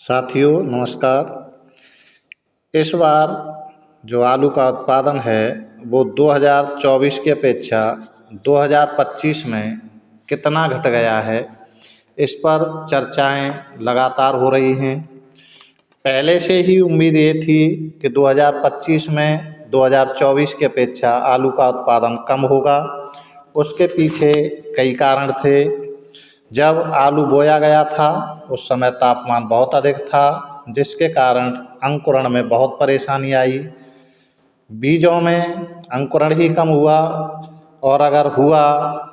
साथियों नमस्कार। इस बार जो आलू का उत्पादन है वो 2024 की अपेक्षा 2025 में कितना घट गया है, इस पर चर्चाएं लगातार हो रही हैं। पहले से ही उम्मीद ये थी कि 2025 में 2024 की अपेक्षा आलू का उत्पादन कम होगा। उसके पीछे कई कारण थे। जब आलू बोया गया था उस समय तापमान बहुत अधिक था, जिसके कारण अंकुरण में बहुत परेशानी आई। बीजों में अंकुरण ही कम हुआ और अगर हुआ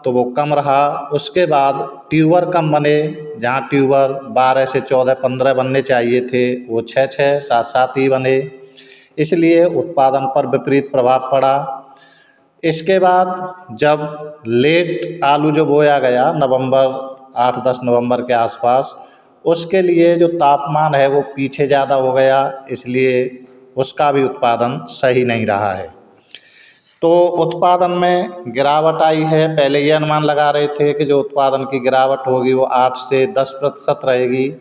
तो वो कम रहा। उसके बाद ट्यूबर कम बने। जहाँ ट्यूबर 12 से 14 15 बनने चाहिए थे वो 6 6 7 7 ही बने, इसलिए उत्पादन पर विपरीत प्रभाव पड़ा। इसके बाद जब लेट आलू जो बोया गया नवंबर 8-10 नवंबर के आसपास, उसके लिए जो तापमान है वो पीछे ज़्यादा हो गया, इसलिए उसका भी उत्पादन सही नहीं रहा है। तो उत्पादन में गिरावट आई है। पहले ये अनुमान लगा रहे थे कि जो उत्पादन की गिरावट होगी वो 8 से 10% रहेगी,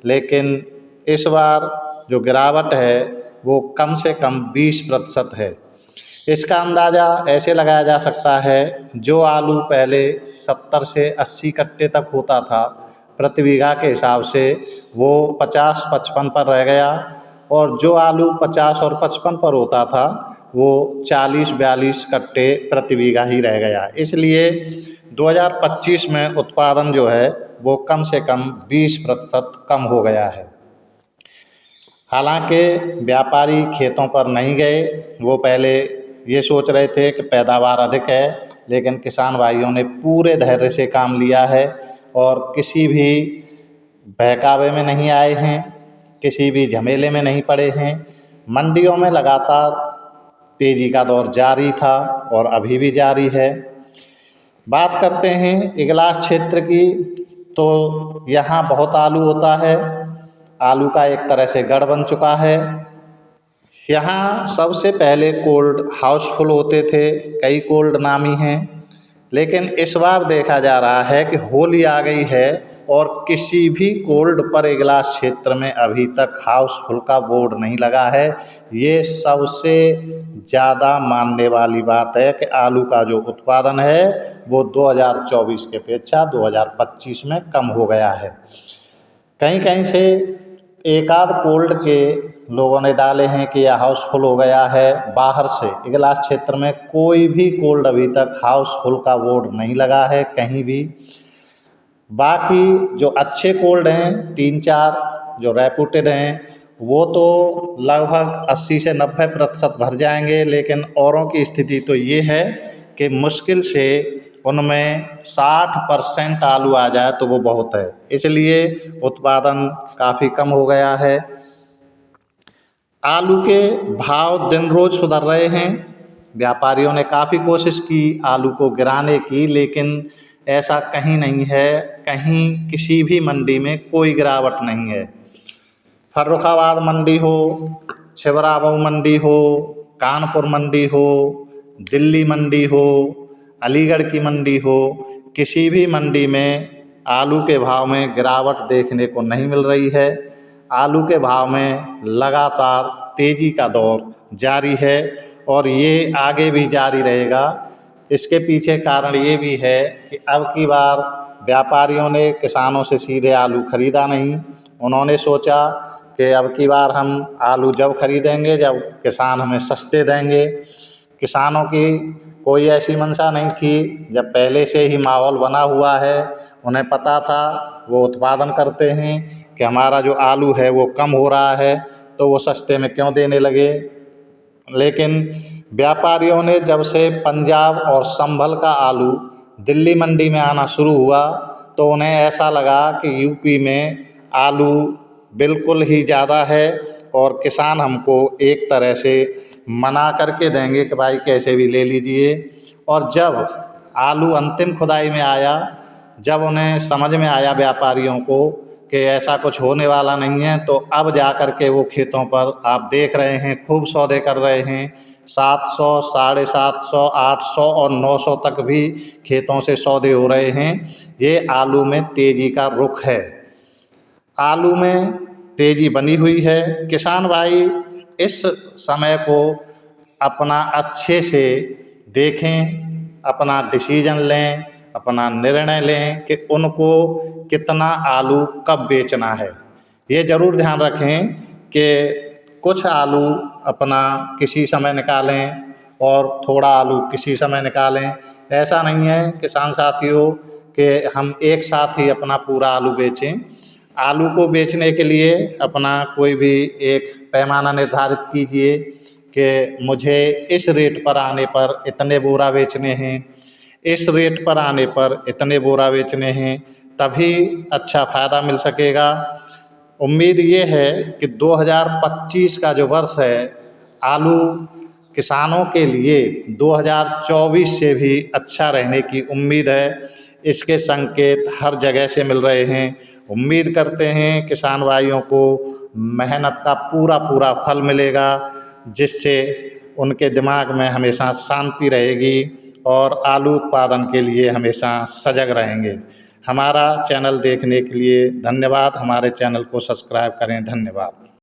लेकिन इस बार जो गिरावट है वो कम से कम 20% है। इसका अंदाज़ा ऐसे लगाया जा सकता है, जो आलू पहले 70 से 80 कट्टे तक होता था प्रति बीघा के हिसाब से, वो 50-55 पर रह गया, और जो आलू 50 और 55 पर होता था वो 40-42 कट्टे प्रति बीघा ही रह गया। इसलिए 2025 में उत्पादन जो है वो कम से कम 20% कम हो गया है। हालांकि व्यापारी खेतों पर नहीं गए, वो पहले ये सोच रहे थे कि पैदावार अधिक है, लेकिन किसान भाइयों ने पूरे धैर्य से काम लिया है और किसी भी बहकावे में नहीं आए हैं, किसी भी झमेले में नहीं पड़े हैं। मंडियों में लगातार तेज़ी का दौर जारी था और अभी भी जारी है। बात करते हैं इगलास क्षेत्र की, तो यहाँ बहुत आलू होता है। आलू का एक तरह से गढ़ बन चुका है। यहाँ सबसे पहले कोल्ड हाउसफुल होते थे, कई कोल्ड नामी हैं, लेकिन इस बार देखा जा रहा है कि होली आ गई है और किसी भी कोल्ड पर इगलास क्षेत्र में अभी तक हाउसफुल का बोर्ड नहीं लगा है। ये सबसे ज़्यादा मानने वाली बात है कि आलू का जो उत्पादन है वो 2024 की अपेक्षा 2025 में कम हो गया है। कहीं कहीं से एक आध कोल्ड के लोगों ने डाले हैं कि यह हाउसफुल हो गया है। बाहर से इगलास क्षेत्र में कोई भी कोल्ड अभी तक हाउसफुल का बोर्ड नहीं लगा है कहीं भी। बाकी जो अच्छे कोल्ड हैं 3-4 जो रेपुटेड हैं, वो तो लगभग 80 से 90% भर जाएंगे, लेकिन औरों की स्थिति तो ये है कि मुश्किल से उनमें 60% आलू आ जाए तो वो बहुत है। इसलिए उत्पादन काफ़ी कम हो गया है। आलू के भाव दिन रोज़ सुधर रहे हैं। व्यापारियों ने काफ़ी कोशिश की आलू को गिराने की, लेकिन ऐसा कहीं नहीं है, कहीं किसी भी मंडी में कोई गिरावट नहीं है। फर्रुखाबाद मंडी हो, छिबरामऊ मंडी हो, कानपुर मंडी हो, दिल्ली मंडी हो, अलीगढ़ की मंडी हो, किसी भी मंडी में आलू के भाव में गिरावट देखने को नहीं मिल रही है। आलू के भाव में लगातार तेज़ी का दौर जारी है और ये आगे भी जारी रहेगा। इसके पीछे कारण ये भी है कि अब की बार व्यापारियों ने किसानों से सीधे आलू खरीदा नहीं। उन्होंने सोचा कि अब की बार हम आलू जब खरीदेंगे जब किसान हमें सस्ते देंगे। किसानों की कोई ऐसी मंशा नहीं थी, जब पहले से ही माहौल बना हुआ है, उन्हें पता था, वो उत्पादन करते हैं कि हमारा जो आलू है वो कम हो रहा है, तो वो सस्ते में क्यों देने लगे। लेकिन व्यापारियों ने जब से पंजाब और संभल का आलू दिल्ली मंडी में आना शुरू हुआ, तो उन्हें ऐसा लगा कि यूपी में आलू बिल्कुल ही ज़्यादा है और किसान हमको एक तरह से मना करके देंगे कि भाई कैसे भी ले लीजिए। और जब आलू अंतिम खुदाई में आया, जब उन्हें समझ में आया व्यापारियों को कि ऐसा कुछ होने वाला नहीं है, तो अब जा कर के वो खेतों पर आप देख रहे हैं खूब सौदे कर रहे हैं। 700, 750, 800 और 900 तक भी खेतों से सौदे हो रहे हैं। ये आलू में तेज़ी का रुख है। आलू में तेजी बनी हुई है। किसान भाई इस समय को अपना अच्छे से देखें, अपना डिसीजन लें, अपना निर्णय लें कि उनको कितना आलू कब बेचना है। ये ज़रूर ध्यान रखें कि कुछ आलू अपना किसी समय निकालें और थोड़ा आलू किसी समय निकालें। ऐसा नहीं है किसान साथियों कि हम एक साथ ही अपना पूरा आलू बेचें। आलू को बेचने के लिए अपना कोई भी एक पैमाना निर्धारित कीजिए कि मुझे इस रेट पर आने पर इतने बोरा बेचने हैं, इस रेट पर आने पर इतने बोरा बेचने हैं, तभी अच्छा फ़ायदा मिल सकेगा। उम्मीद ये है कि 2025 का जो वर्ष है आलू किसानों के लिए 2024 से भी अच्छा रहने की उम्मीद है। इसके संकेत हर जगह से मिल रहे हैं। उम्मीद करते हैं किसान भाइयों को मेहनत का पूरा पूरा फल मिलेगा, जिससे उनके दिमाग में हमेशा शांति रहेगी और आलू उत्पादन के लिए हमेशा सजग रहेंगे। हमारा चैनल देखने के लिए धन्यवाद। हमारे चैनल को सब्सक्राइब करें। धन्यवाद।